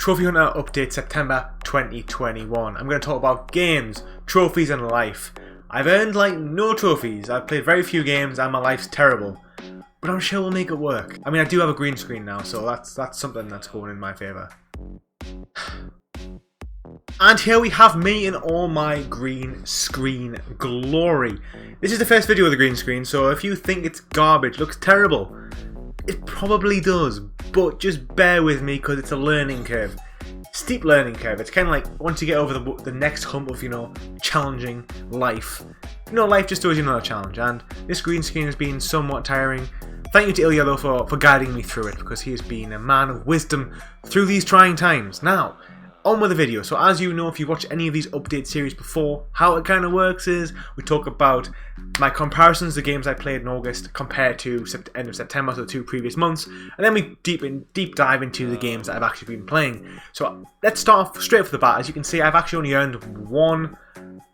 Trophy Hunter Update September 2021. I'm going to talk about games, trophies and life. I've earned like no trophies, I've played very few games and my life's terrible. But I'm sure we'll make it work. I mean, I do have a green screen now, so that's something that's going in my favour. And here we have me in all my green screen glory. This is the first video with a green screen, so if you think it's garbage, looks terrible, it probably does, but just bear with me because it's a learning curve. Steep learning curve. It's kind of like once you get over the next hump of, challenging life. Life just throws you another challenge, and this green screen has been somewhat tiring. Thank you to Ilya though for guiding me through it, because he has been a man of wisdom through these trying times. Now, on with the video. So as you know, if you've watched any of these update series before, how it kind of works is we talk about my comparisons to games I played in August compared to end of September, so the 2 previous months, and then we deep dive into the games that I've actually been playing. So let's start off straight off the bat. As you can see, I've actually only earned 1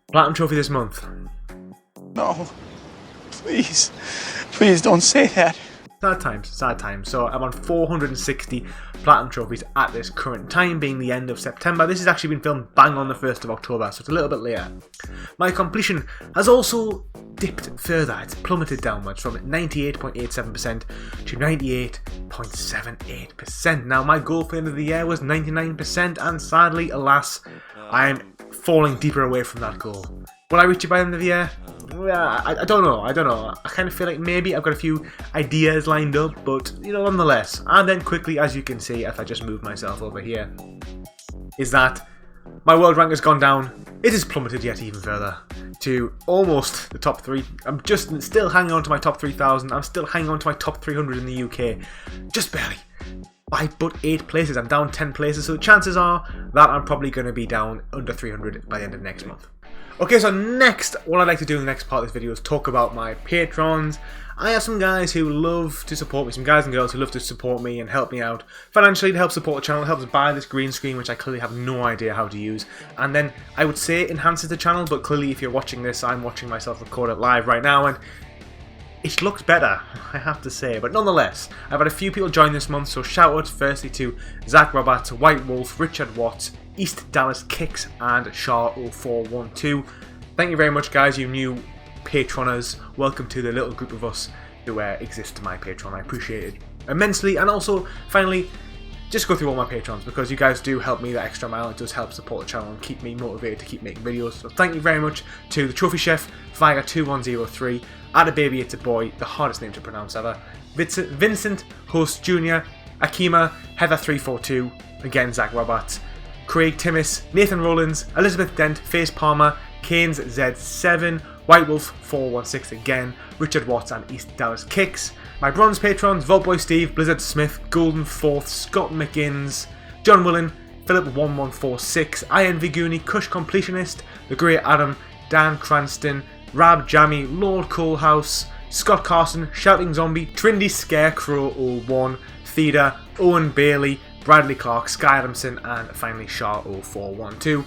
Platinum Trophy this month. No, please don't say that. Sad times. So I'm on 460 Platinum Trophies at this current time, being the end of September. This has actually been filmed bang on the 1st of October, so it's a little bit later. My completion has also dipped further. It's plummeted downwards from 98.87% to 98.78%. Now, my goal for the end of the year was 99%, and sadly, alas, I am falling deeper away from that goal. Will I reach it by the end of the year? Yeah, I don't know. I kind of feel like maybe I've got a few ideas lined up, but nonetheless. And then quickly, as you can see, if I just move myself over here, is that my world rank has gone down. It has plummeted yet even further to almost the top 3. I'm just still hanging on to my top 3,000. I'm still hanging on to my top 300 in the UK. Just barely. By but 8 places. I'm down 10 places, so chances are that I'm probably going to be down under 300 by the end of next month. Okay, so next, what I'd like to do in the next part of this video is talk about my patrons. I have some guys who love to support me, some guys and girls who love to support me and help me out financially to help support the channel, helps buy this green screen, which I clearly have no idea how to use. And then I would say it enhances the channel, but clearly if you're watching this, I'm watching myself record it live right now, and it looks better, I have to say. But nonetheless, I've had a few people join this month, so shout out firstly to Zach Roberts, White Wolf, Richard Watts, East Dallas Kicks, and Shah0412. Thank you very much, guys, you new patroners. Welcome to the little group of us who exist to my Patreon. I appreciate it immensely. And also, finally, just go through all my patrons, because you guys do help me that extra mile. It does help support the channel and keep me motivated to keep making videos. So thank you very much to the Trophy Chef, Viger2103, Adababy It's a Boy, the hardest name to pronounce ever, Vincent, Host Jr., Akima, Heather342, again Zach Roberts, Craig Timmis, Nathan Rollins, Elizabeth Dent, Face Palmer, Canes Z7, White Wolf 416 again, Richard Watts and East Dallas Kicks. My bronze patrons: Vaultboy Steve, Blizzard Smith, Golden Fourth, Scott McGinns, John Willen, Philip1146, Iron Viguni, Kush Completionist, The Great Adam, Dan Cranston, Rab Jammy, Lord Coalhouse, Scott Carson, Shouting Zombie, Trindy Scarecrow 01, Theda, Owen Bailey, Bradley Clark, Sky Adamson, and finally Shah0412.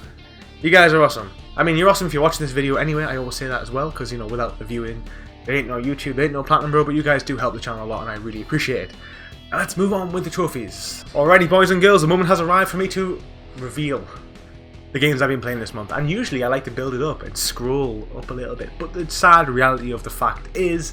You guys are awesome. I mean, you're awesome if you're watching this video anyway. I always say that as well, because, without the viewing, there ain't no YouTube, there ain't no Platinum Bro, but you guys do help the channel a lot, and I really appreciate it. Now let's move on with the trophies. Alrighty, boys and girls, the moment has arrived for me to reveal the games I've been playing this month. And usually I like to build it up and scroll up a little bit, but the sad reality of the fact is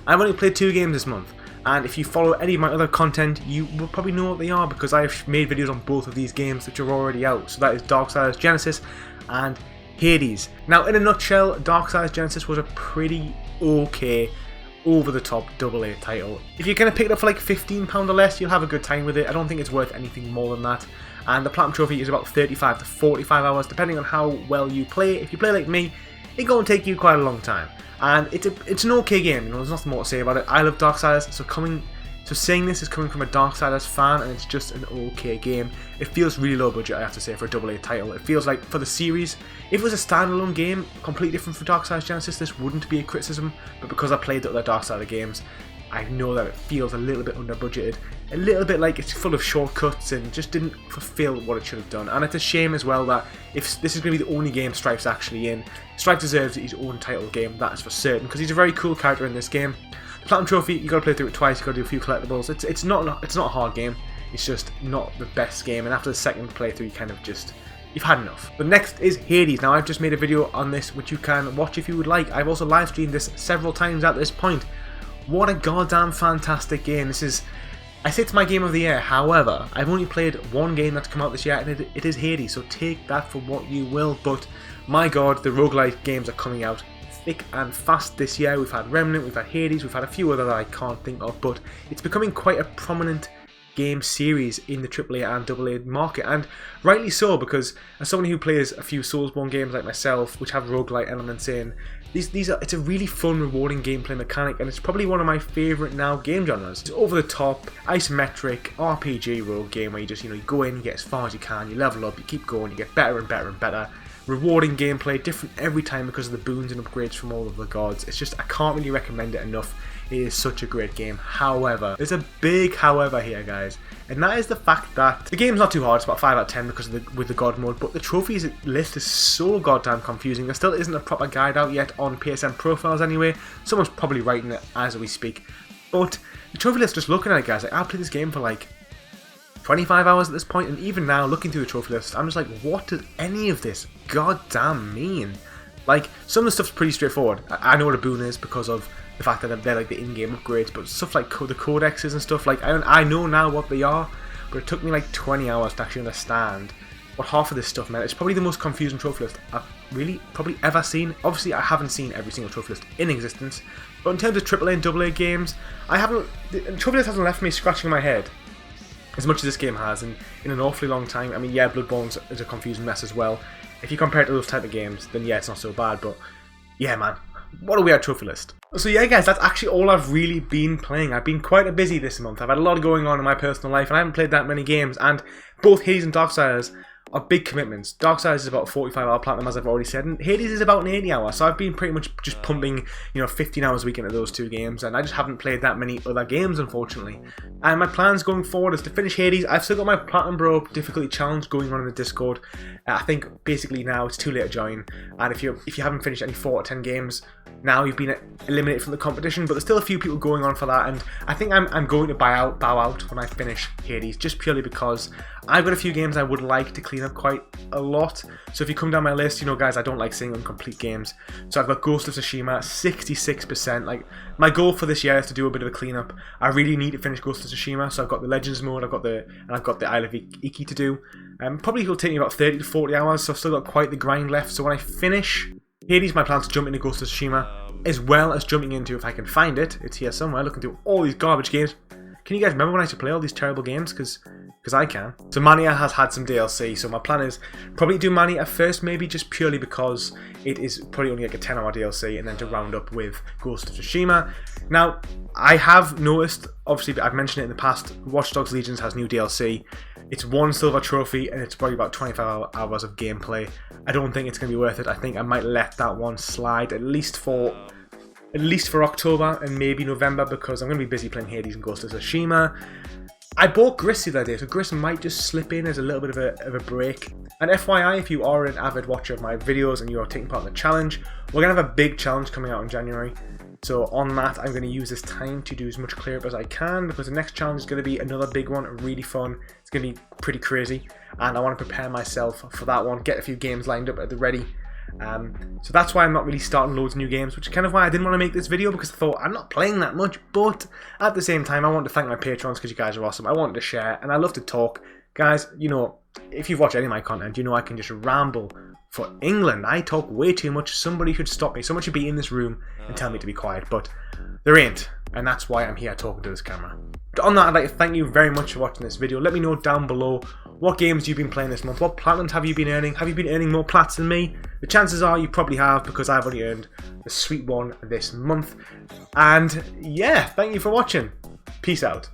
I've only played 2 games this month. And if you follow any of my other content, you will probably know what they are, because I've made videos on both of these games which are already out. So that is Darksiders Genesis and Hades. Now, in a nutshell, Darksiders Genesis was a pretty okay, over-the-top AA title. If you're going to pick it up for like £15 or less, you'll have a good time with it. I don't think it's worth anything more than that. And the Platinum Trophy is about 35 to 45 hours, depending on how well you play. If you play like me, it's going to take you quite a long time. And it's an okay game, there's nothing more to say about it. I love Darksiders, so saying this is coming from a Darksiders fan, and it's just an okay game. It feels really low budget, I have to say, for a AA title. It feels like, for the series, if it was a standalone game, completely different from Darksiders Genesis, this wouldn't be a criticism, but because I played the other Darksiders games, I know that it feels a little bit under budgeted, a little bit like it's full of shortcuts and just didn't fulfill what it should have done. And it's a shame as well that if this is going to be the only game Strife's actually in, Strife deserves his own title game, that is for certain, because he's a very cool character in this game. The Platinum Trophy, you got to play through it twice, you got to do a few collectibles. It's not a hard game. it's just not the best game, and after the second playthrough you kind of just, you've had enough. But next is Hades. Now I've just made a video on this which you can watch if you would like. I've also live streamed this several times at this point. What a goddamn fantastic game. This is, I say it's my game of the year. However, I've only played one game that's come out this year, and it is Hades, so take that for what you will. But my god, the roguelike games are coming out thick and fast this year. We've had Remnant, we've had Hades, we've had a few other that I can't think of, but it's becoming quite a prominent game series in the AAA and AA market, and rightly so, because as someone who plays a few Soulsborne games like myself, which have roguelike elements in, it's a really fun, rewarding gameplay mechanic, and it's probably one of my favourite now game genres. It's over the top, isometric, RPG rogue game where you just, you go in, you get as far as you can, you level up, you keep going, you get better and better and better. Rewarding gameplay, different every time because of the boons and upgrades from all of the gods. It's just, I can't really recommend it enough. It is such a great game. However, there's a big however here, guys, and that is the fact that the game's not too hard. It's about 5 out of 10 because of with the god mode, but the trophies list is so goddamn confusing. There still isn't a proper guide out yet on PSN profiles anyway. Someone's probably writing it as we speak, but the trophy list, just looking at it, guys, like, I played this game for like 25 hours at this point, and even now looking through the trophy list, I'm just like, what does any of this goddamn mean? Like, some of the stuff's pretty straightforward. I know what a boon is because of the fact that they're like the in-game upgrades, but stuff like the codexes and stuff, like, I know now what they are, but it took me like 20 hours to actually understand what half of this stuff meant. It's probably the most confusing trophy list I've really probably ever seen. Obviously, I haven't seen every single trophy list in existence, but in terms of AAA and AA games, the trophy list hasn't left me scratching my head as much as this game has in an awfully long time. I mean, yeah, Bloodborne is a confusing mess as well. If you compare it to those type of games, then yeah, it's not so bad, but yeah, man, what a weird trophy list. So yeah, guys, that's actually all I've really been playing. I've been quite busy this month. I've had a lot going on in my personal life, and I haven't played that many games, and both Hades and Darksiders are big commitments. Darksiders is about 45-hour platinum, as I've already said, and Hades is about an 80-hour, so I've been pretty much just pumping, 15 hours a week into those two games, and I just haven't played that many other games, unfortunately. And my plans going forward is to finish Hades. I've still got my Platinum Bro difficulty challenge going on in the Discord. I think basically now it's too late to join, and if you haven't finished any 4 or 10 games, now you've been eliminated from the competition, but there's still a few people going on for that, and I think I'm going to bow out when I finish Hades, just purely because I've got a few games I would like to clean up quite a lot. So if you come down my list, guys, I don't like seeing incomplete games. So I've got Ghost of Tsushima, 66%. Like, my goal for this year is to do a bit of a cleanup. I really need to finish Ghost of Tsushima, so I've got the Legends mode, I've got the Isle of Iki to do. Probably will take me about 30 to 40 hours, so I've still got quite the grind left. So when I finish Hades, my plan is to jump into Ghost of Tsushima, as well as jumping into, if I can find it, it's here somewhere, looking through all these garbage games. Can you guys remember when I used to play all these terrible games? Because I can. So Mania has had some DLC, so my plan is probably do Mania first, maybe just purely because it is probably only like a 10-hour DLC, and then to round up with Ghost of Tsushima. Now, I have noticed, obviously I've mentioned it in the past, Watch Dogs Legions has new DLC. It's 1 silver trophy, and it's probably about 25 hours of gameplay. I don't think it's going to be worth it. I think I might let that one slide, at least for October and maybe November, because I'm going to be busy playing Hades and Ghost of Tsushima. I bought Gris the other day, so Gris might just slip in as a little bit of a break. And FYI, if you are an avid watcher of my videos and you are taking part in the challenge, we're going to have a big challenge coming out in January. So on that, I'm going to use this time to do as much clear up as I can, because the next challenge is going to be another big one, really fun. It's going to be pretty crazy, and I want to prepare myself for that one, get a few games lined up at the ready. So that's why I'm not really starting loads of new games, which is kind of why I didn't want to make this video, because I thought I'm not playing that much, but at the same time I want to thank my patrons because you guys are awesome. I wanted to share, and I love to talk. Guys, if you've watched any of my content, I can just ramble for England. I talk way too much. Somebody should stop me. Someone should be in this room and tell me to be quiet, but there ain't, and that's why I'm here talking to this camera. But on that, I'd like to thank you very much for watching this video. Let me know down below what games you've been playing this month. What platinums have you been earning? Have you been earning more plats than me? The chances are you probably have, because I've only earned a sweet one this month. And yeah, thank you for watching. Peace out.